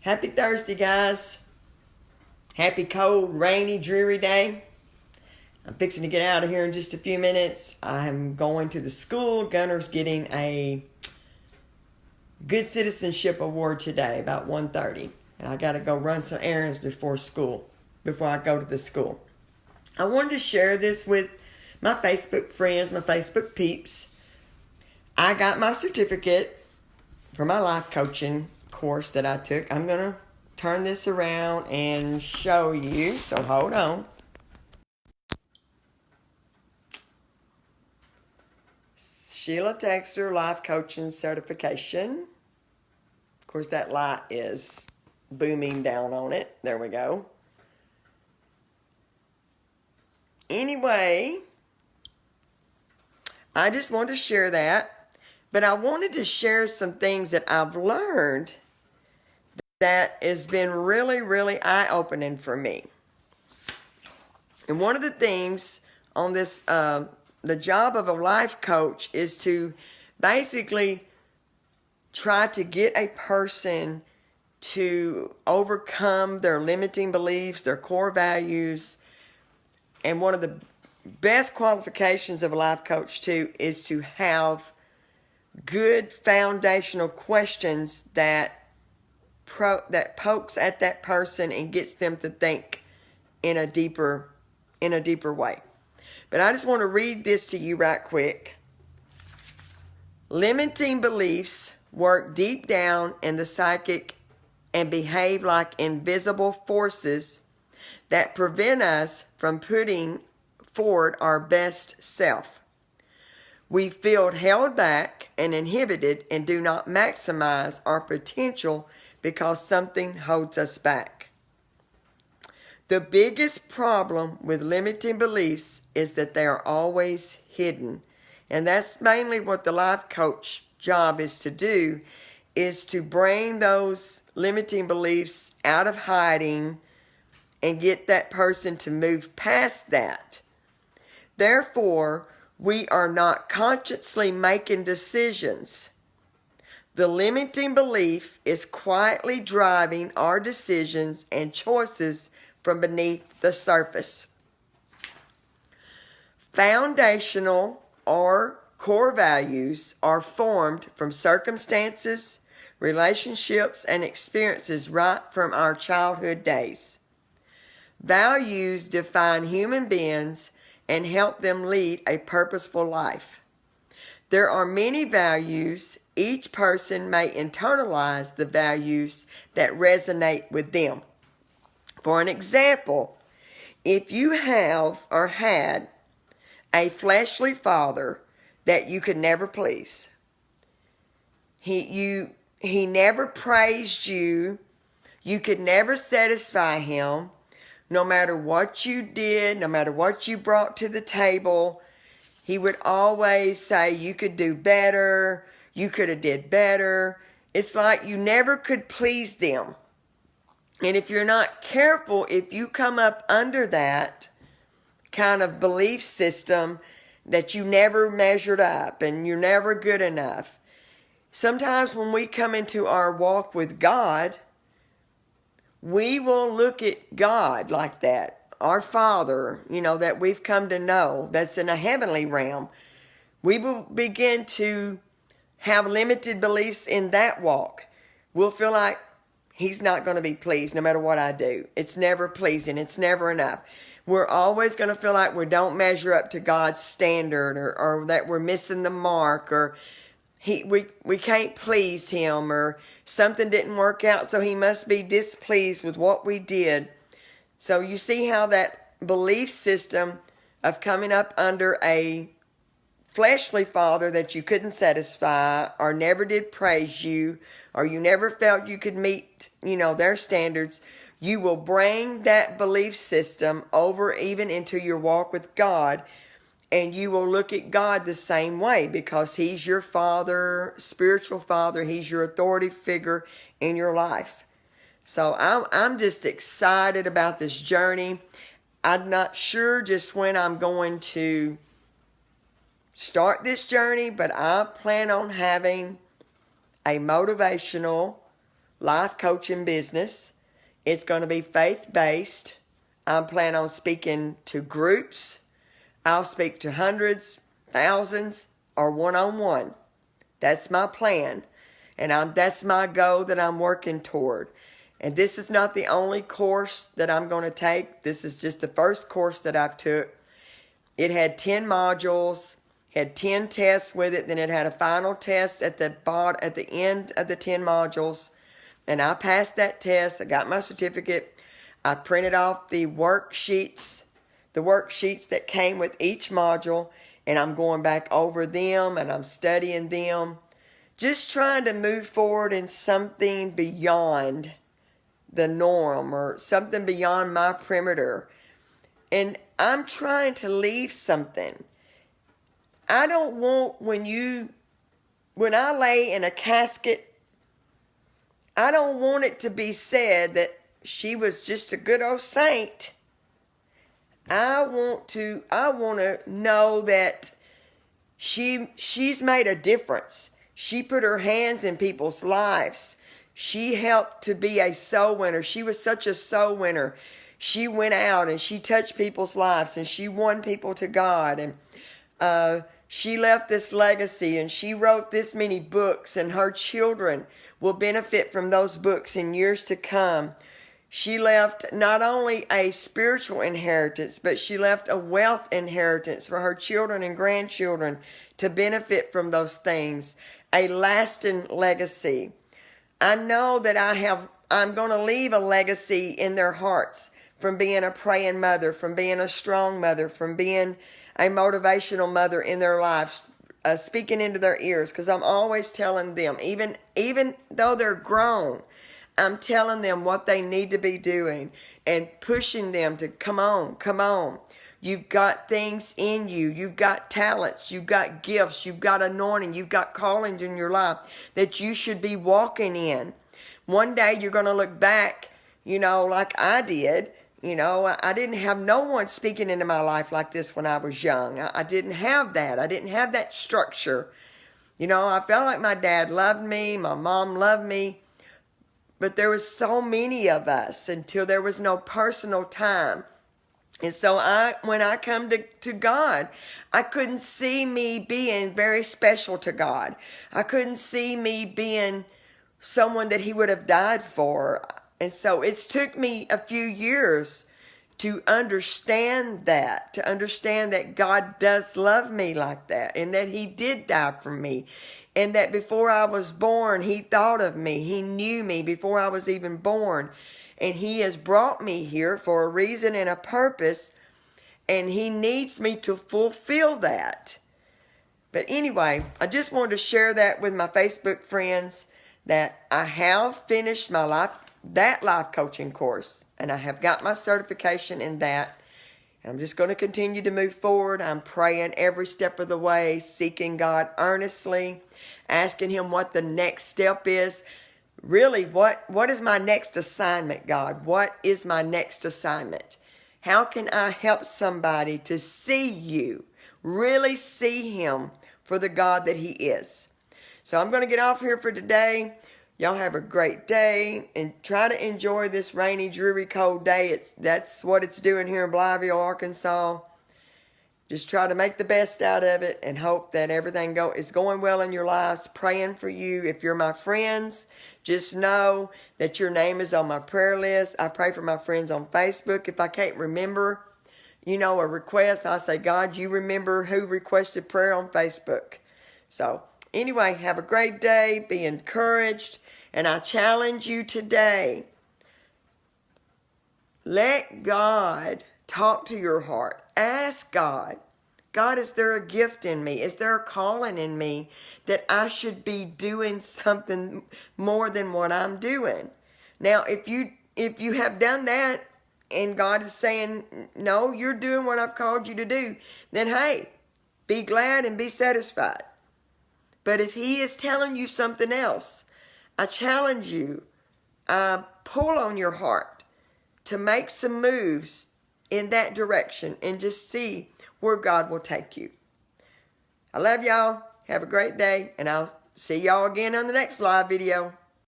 Happy Thursday, guys. Happy cold, rainy, dreary day. I'm fixing to get out of here in just a few minutes. I'm going to the school. Gunner's getting a Good Citizenship Award today, about 1:30. And I got to go run some errands before I go to the school. I wanted to share this with my Facebook friends, my Facebook peeps. I got my certificate for my life coaching course that I took. I'm going to turn this around and show you, so hold on. Sheila Texter Life Coaching Certification. Of course, that light is booming down on it. There we go. Anyway, I just wanted to share that. But I wanted to share some things that I've learned that has been really, really eye-opening for me. And one of the things on this, the job of a life coach is to basically try to get a person to overcome their limiting beliefs, their core values. And one of the best qualifications of a life coach, too, is to have good foundational questions that pokes at that person and gets them to think in a deeper way. But I just want to read this to you right quick. Limiting beliefs work deep down in the psychic and behave like invisible forces that prevent us from putting forward our best self. We feel held back and inhibited and do not maximize our potential because something holds us back. The biggest problem with limiting beliefs is that they are always hidden. And that's mainly what the life coach job is to do, is to bring those limiting beliefs out of hiding and get that person to move past that. Therefore, we are not consciously making decisions. The limiting belief is quietly driving our decisions and choices from beneath the surface. Foundational or core values are formed from circumstances, relationships, and experiences right from our childhood days. Values define human beings and help them lead a purposeful life. There are many values. Each person may internalize the values that resonate with them. For an example, if you have or had a fleshly father that you could never please, he never praised you, you could never satisfy him, no matter what you did, no matter what you brought to the table, he would always say you could do better, you could have did better. It's like you never could please them. And if you're not careful, if you come up under that kind of belief system that you never measured up and you're never good enough, sometimes when we come into our walk with God, we will look at God like that. Our Father, that we've come to know, that's in a heavenly realm. We will begin to have limited beliefs in that walk. We'll feel like he's not going to be pleased no matter what I do. It's never pleasing. It's never enough. We're always going to feel like we don't measure up to God's standard, or that we're missing the mark, or we can't please him, or something didn't work out, so he must be displeased with what we did. So you see how that belief system of coming up under a fleshly father that you couldn't satisfy, or never did praise you, or you never felt you could meet, their standards, you will bring that belief system over even into your walk with God, and you will look at God the same way because he's your father, spiritual father. He's your authority figure in your life. So I'm just excited about this journey. I'm not sure just when I'm going to start this journey, but I plan on having a motivational life coaching business. It's going to be faith-based. I'm planning on speaking to groups. I'll speak to hundreds, thousands, or one-on-one. That's my plan. And that's my goal that I'm working toward. And this is not the only course that I'm going to take. This is just the first course that I've took. It had 10 modules, had 10 tests with it. Then it had a final test at the end of the 10 modules. And I passed that test. I got my certificate. I printed off the worksheets that came with each module. And I'm going back over them and I'm studying them. Just trying to move forward in something beyond the norm or something beyond my perimeter. And I'm trying to leave something. I don't want when I lay in a casket, I don't want it to be said that she was just a good old saint. I want to know that she's made a difference. She put her hands in people's lives. She helped to be a soul winner. She was such a soul winner. She went out and she touched people's lives and she won people to God. And she left this legacy and she wrote this many books, and her children will benefit from those books in years to come. She left not only a spiritual inheritance, but she left a wealth inheritance for her children and grandchildren to benefit from those things. A lasting legacy. I know that I'm going to leave a legacy in their hearts from being a praying mother, from being a strong mother, from being a motivational mother in their lives, speaking into their ears, because I'm always telling them, even though they're grown, I'm telling them what they need to be doing and pushing them to come on. You've got things in you. You've got talents. You've got gifts. You've got anointing. You've got callings in your life that you should be walking in. One day you're going to look back, like I did. I didn't have no one speaking into my life like this when I was young. I didn't have that. I didn't have that structure. I felt like my dad loved me. My mom loved me. But there was so many of us until there was no personal time. And so when I come to God, I couldn't see me being very special to God. I couldn't see me being someone that he would have died for. And so it's took me a few years to understand that God does love me like that, and that he did die for me. And that before I was born, he thought of me. He knew me before I was even born. And he has brought me here for a reason and a purpose. And he needs me to fulfill that. But anyway, I just wanted to share that with my Facebook friends, that I have finished my life coaching course. And I have got my certification in that. And I'm just going to continue to move forward. I'm praying every step of the way, seeking God earnestly, asking him what the next step is. Really, what is my next assignment, God? What is my next assignment? How can I help somebody to see you, really see him for the God that he is? So I'm going to get off here for today. Y'all have a great day and try to enjoy this rainy, dreary, cold day. That's what it's doing here in Blytheville, Arkansas. Just try to make the best out of it and hope that everything is going well in your lives. Praying for you. If you're my friends, just know that your name is on my prayer list. I pray for my friends on Facebook. If I can't remember, a request, I say, God, you remember who requested prayer on Facebook. So anyway, have a great day. Be encouraged. And I challenge you today, let God talk to your heart. Ask God, is there a gift in me? Is there a calling in me that I should be doing something more than what I'm doing? Now, if you have done that and God is saying, no, you're doing what I've called you to do, then hey, be glad and be satisfied. But if he is telling you something else, I challenge you, pull on your heart to make some moves in that direction and just see where God will take you. I love y'all. Have a great day, and I'll see y'all again on the next live video.